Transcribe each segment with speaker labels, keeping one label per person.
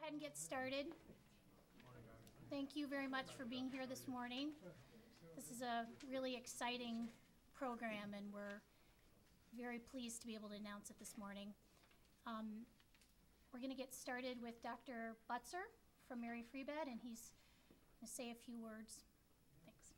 Speaker 1: ahead and get started. Thank you very much for being here this morning. This is a really exciting program, and we're very pleased to be able to announce it this morning. We're going to get started with Dr. Butzer from Mary Free Bed, and he's going to say a few words. Thanks.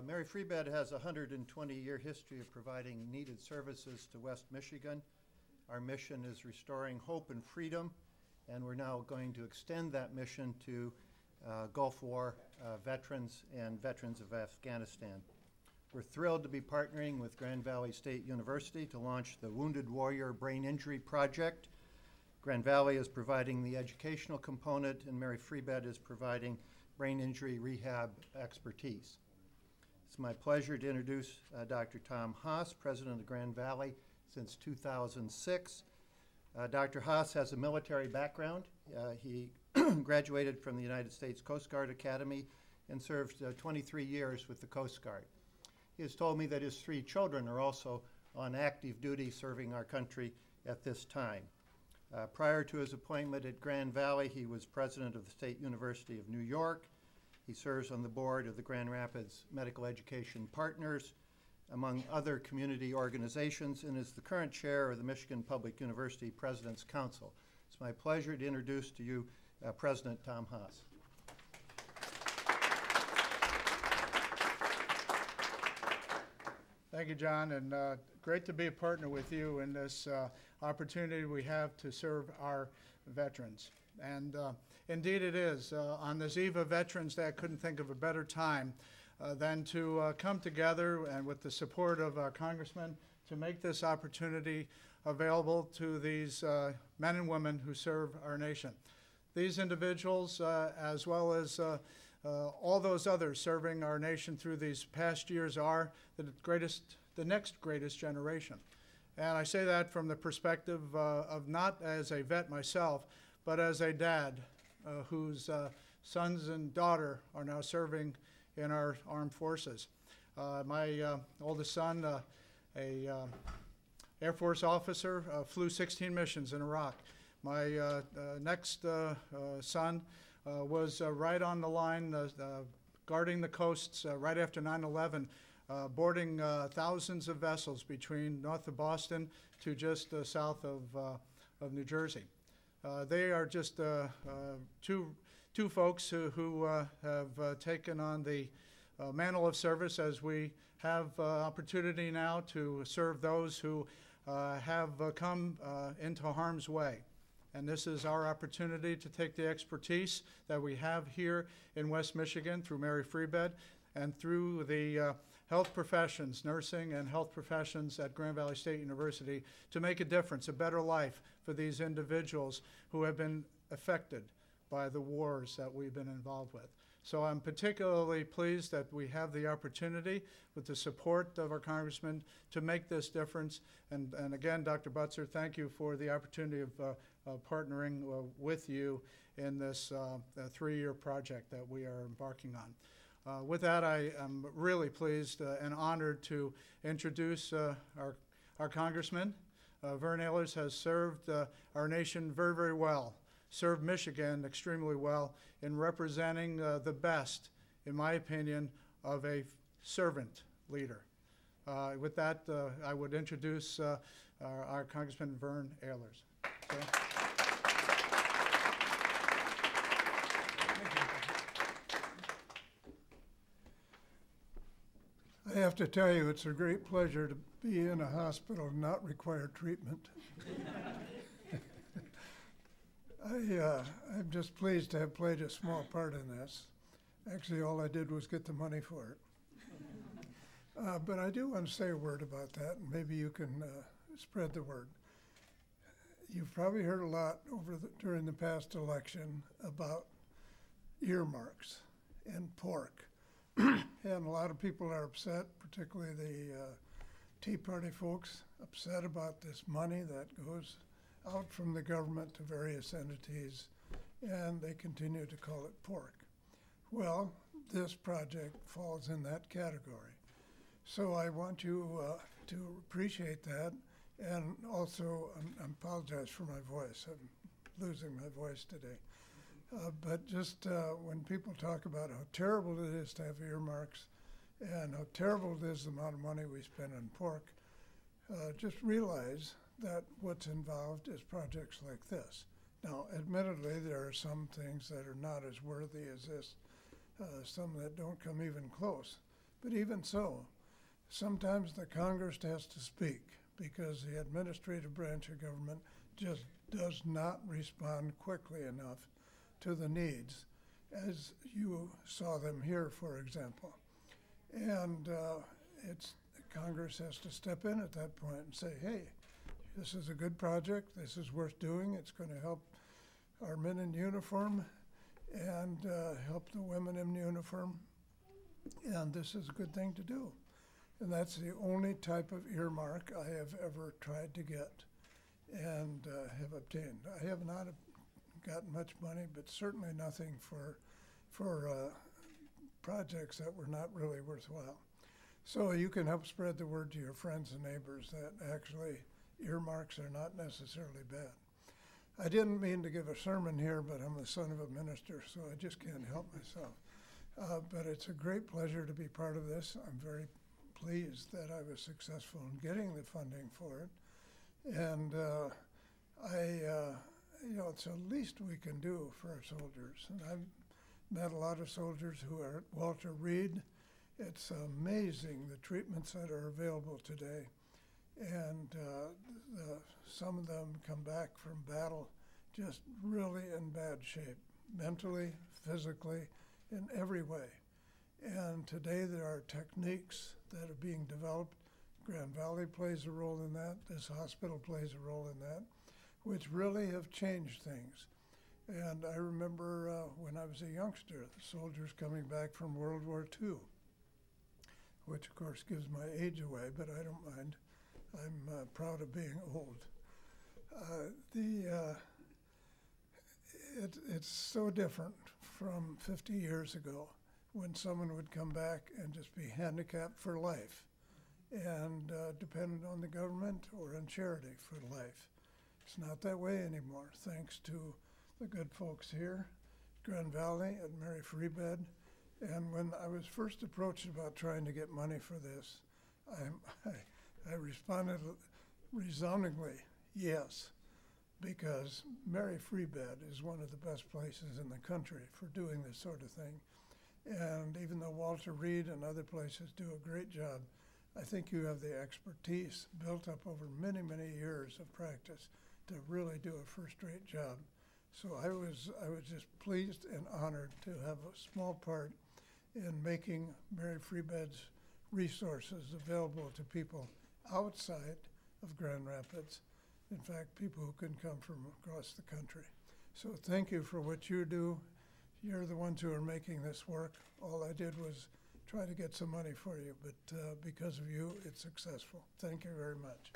Speaker 2: Mary Free Bed has a 120-year history of providing needed services to West Michigan. Our mission is restoring hope and freedom, and we're now going to extend that mission to Gulf War veterans and veterans of Afghanistan. We're thrilled to be partnering with Grand Valley State University to launch the Wounded Warrior Brain Injury Project. Grand Valley is providing the educational component, and Mary Free Bed is providing brain injury rehab expertise. It's my pleasure to introduce Dr. Tom Haas, president of Grand Valley since 2006. Dr. Haas has a military background. He graduated from the United States Coast Guard Academy and served 23 years with the Coast Guard. He has told me that his 3 children are also on active duty serving our country at this time. Prior to his appointment at Grand Valley, he was president of the State University of New York. He serves on the board of the Grand Rapids Medical Education Partners, among other community organizations, and is the current chair of the Michigan Public University President's Council. It's my pleasure to introduce to you President Tom Haas.
Speaker 3: Thank you, John, and great to be a partner with you in this opportunity we have to serve our veterans. And indeed it is. On this eve of Veterans Day, I couldn't think of a better time than to come together and with the support of our congressman to make this opportunity available to these men and women who serve our nation. These individuals, as well as all those others serving our nation through these past years, are the next greatest generation. And I say that from the perspective of not as a vet myself, but as a dad whose sons and daughter are now serving in our armed forces. My oldest son, a Air Force officer, flew 16 missions in Iraq. My next son was right on the line, guarding the coasts right after 9/11, boarding thousands of vessels between north of Boston to just south of New Jersey. They are just two folks who have taken on the mantle of service as we have opportunity now to serve those who have come into harm's way. And this is our opportunity to take the expertise that we have here in West Michigan through Mary Free Bed and through the health professions, nursing and health professions at Grand Valley State University to make a difference, a better life for these individuals who have been affected by the wars that we've been involved with. So I'm particularly pleased that we have the opportunity with the support of our congressman to make this difference. And again, Dr. Butzer, thank you for the opportunity of partnering with you in this 3-year project that we are embarking on. With that, I am really pleased and honored to introduce our congressman. Vern Ehlers has served our nation very, very well, served Michigan extremely well in representing the best, in my opinion, of a servant leader. With that, I would introduce our Congressman Vern Ehlers. Okay.
Speaker 4: I have to tell you, it's a great pleasure to be in a hospital and not require treatment. I'm just pleased to have played a small part in this. Actually, all I did was get the money for it. But I do want to say a word about that, and maybe you can spread the word. You've probably heard a lot during the past election about earmarks and pork. And a lot of people are upset, particularly the Tea Party folks, upset about this money that goes out from the government to various entities, and they continue to call it pork. Well, this project falls in that category. So I want you to appreciate that. And also, I apologize for my voice. I'm losing my voice today. But just when people talk about how terrible it is to have earmarks and how terrible it is the amount of money we spend on pork, just realize that what's involved is projects like this. Now, admittedly, there are some things that are not as worthy as this, some that don't come even close. But even so, sometimes the Congress has to speak because the administrative branch of government just does not respond quickly enough to the needs, as you saw them here, for example. And Congress has to step in at that point and say, hey, this is a good project, this is worth doing, it's going to help our men in uniform and help the women in uniform, and this is a good thing to do. And that's the only type of earmark I have ever tried to get and have obtained. I have not gotten much money, but certainly nothing for projects that were not really worthwhile. So you can help spread the word to your friends and neighbors that actually earmarks are not necessarily bad. I didn't mean to give a sermon here, but I'm the son of a minister, so I just can't help myself. But it's a great pleasure to be part of this. I'm very pleased that I was successful in getting the funding for it. And it's the least we can do for our soldiers. And I've met a lot of soldiers who are at Walter Reed. It's amazing the treatments that are available today. And some of them come back from battle just really in bad shape, mentally, physically, in every way. And today there are techniques that are being developed. Grand Valley plays a role in that. This hospital plays a role in that, which really have changed things. And I remember when I was a youngster, the soldiers coming back from World War II, which of course gives my age away, but I don't mind. I'm proud of being old. It's so different from 50 years ago when someone would come back and just be handicapped for life and dependent on the government or on charity for life. It's not that way anymore, thanks to the good folks here, Grand Valley and Mary Freebed. And when I was first approached about trying to get money for this, I responded resoundingly, yes, because Mary Freebed is one of the best places in the country for doing this sort of thing. And even though Walter Reed and other places do a great job, I think you have the expertise built up over many, many years of practice to really do a first-rate job. So I was just pleased and honored to have a small part in making Mary Freebed's resources available to people outside of Grand Rapids. In fact, people who can come from across the country. So thank you for what you do. You're the ones who are making this work. All I did was try to get some money for you, but because of you, it's successful. Thank you very much.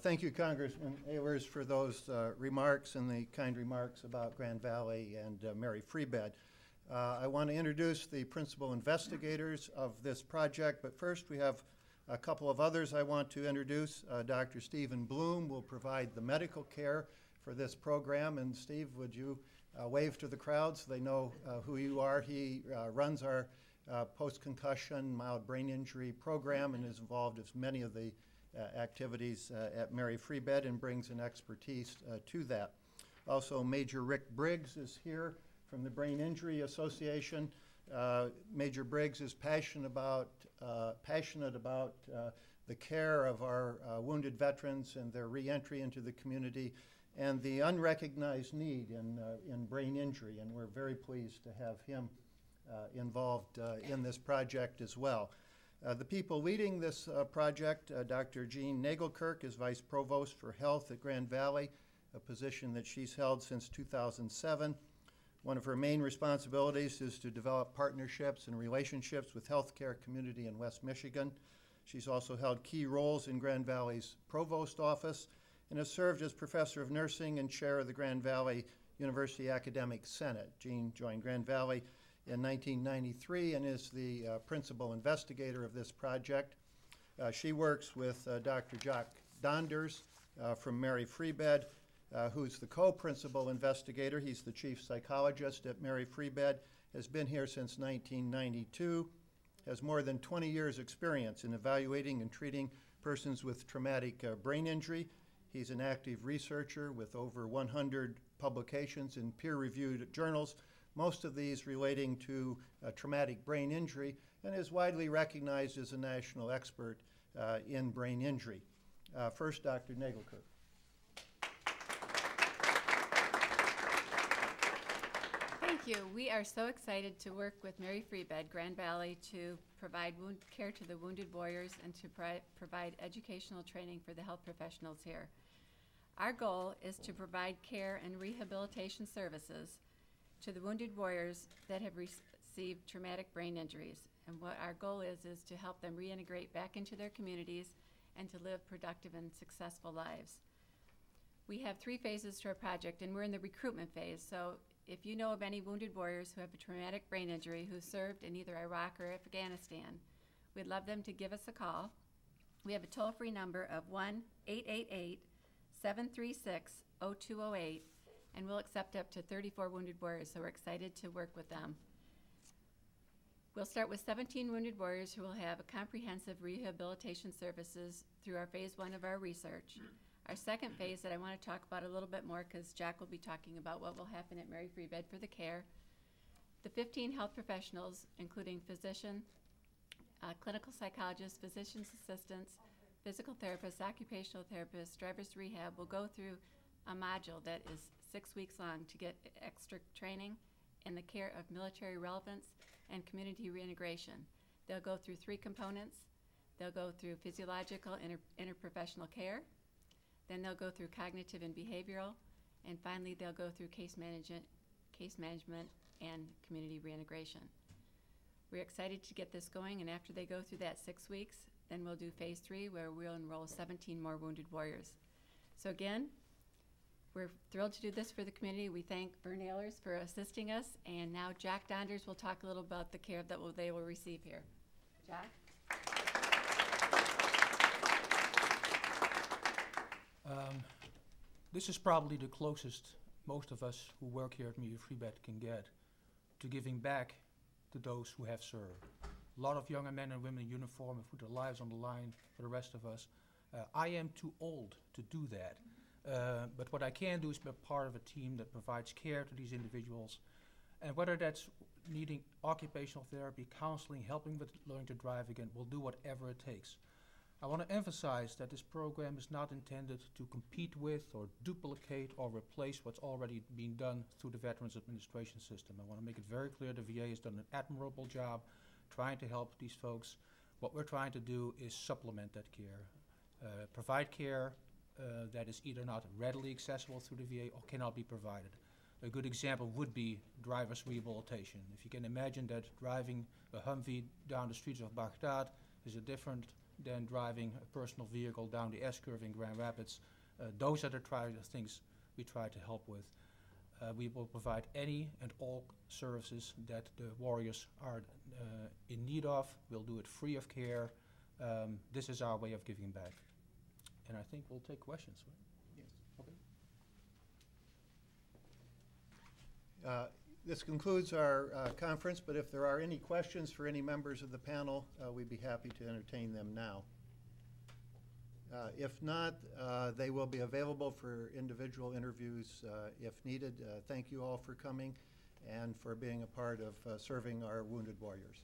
Speaker 2: Thank you, Congressman Ehlers, for those remarks and the kind remarks about Grand Valley and Mary Freebed. I want to introduce the principal investigators of this project, but first we have a couple of others I want to introduce. Dr. Stephen Bloom will provide the medical care for this program. And Steve, would you wave to the crowd so they know who you are? He runs our post-concussion mild brain injury program and is involved in many of the activities at Mary Freebed and brings an expertise to that. Also, Major Rick Briggs is here from the Brain Injury Association. Major Briggs is passionate about the care of our wounded veterans and their reentry into the community and the unrecognized need in brain injury, and we're very pleased to have him involved in this project as well. The people leading this project, Dr. Jean Nagelkirk is Vice Provost for Health at Grand Valley, a position that she's held since 2007. One of her main responsibilities is to develop partnerships and relationships with healthcare community in West Michigan. She's also held key roles in Grand Valley's Provost Office and has served as Professor of Nursing and Chair of the Grand Valley University Academic Senate. Jean joined Grand Valley in 1993 and is the principal investigator of this project. She works with Dr. Jock Donders from Mary Free Bed, who's the co-principal investigator. He's the chief psychologist at Mary Free Bed, has been here since 1992, has more than 20 years experience in evaluating and treating persons with traumatic brain injury. He's an active researcher with over 100 publications in peer-reviewed journals, most of these relating to traumatic brain injury, and is widely recognized as a national expert in brain injury. First, Dr. Nagelkirk.
Speaker 5: Thank you. We are so excited to work with Mary Free Bed, Grand Valley, to provide wound care to the wounded warriors and to provide educational training for the health professionals here. Our goal is to provide care and rehabilitation services to the wounded warriors that have received traumatic brain injuries. And what our goal is to help them reintegrate back into their communities and to live productive and successful lives. We have 3 phases to our project, and we're in the recruitment phase. So if you know of any wounded warriors who have a traumatic brain injury who served in either Iraq or Afghanistan, we'd love them to give us a call. We have a toll-free number of 1-888-736-0208, and we'll accept up to 34 wounded warriors, so we're excited to work with them. We'll start with 17 wounded warriors who will have a comprehensive rehabilitation services through our phase 1 of our research. Our second phase that I want to talk about a little bit more, because Jack will be talking about what will happen at Mary Free Bed for the care. The 15 health professionals, including physician, clinical psychologists, physician's assistants, physical therapists, occupational therapists, driver's rehab, will go through a module that is 6 weeks long to get extra training in the care of military relevance and community reintegration. They'll go through 3 components. They'll go through physiological interprofessional care, then they'll go through cognitive and behavioral, and finally they'll go through case management and community reintegration. We're excited to get this going, and after they go through that 6 weeks, then we'll do phase 3 where we'll enroll 17 more wounded warriors. So again, we're thrilled to do this for the community. We thank Vern Ehlers for assisting us, and now Jack Donders will talk a little about the care that they will receive here. Jack?
Speaker 6: This is probably the closest most of us who work here at Mary Free Bed can get to giving back to those who have served. A lot of younger men and women in uniform have put their lives on the line for the rest of us. I am too old to do that. But what I can do is be part of a team that provides care to these individuals. And whether that's needing occupational therapy, counseling, helping with learning to drive again, we'll do whatever it takes. I want to emphasize that this program is not intended to compete with or duplicate or replace what's already being done through the Veterans Administration system. I want to make it very clear the VA has done an admirable job trying to help these folks. What we're trying to do is supplement that care, provide care that is either not readily accessible through the VA or cannot be provided. A good example would be driver's rehabilitation. If you can imagine that driving a Humvee down the streets of Baghdad is different than driving a personal vehicle down the S-curve in Grand Rapids. Those are the things we try to help with. We will provide any and all services that the warriors are in need of. We'll do it free of care. This is our way of giving back. And I think we'll take questions, right? Yes. Okay.
Speaker 2: This concludes our conference, but if there are any questions for any members of the panel, we'd be happy to entertain them now. If not, they will be available for individual interviews if needed. Thank you all for coming and for being a part of serving our wounded warriors.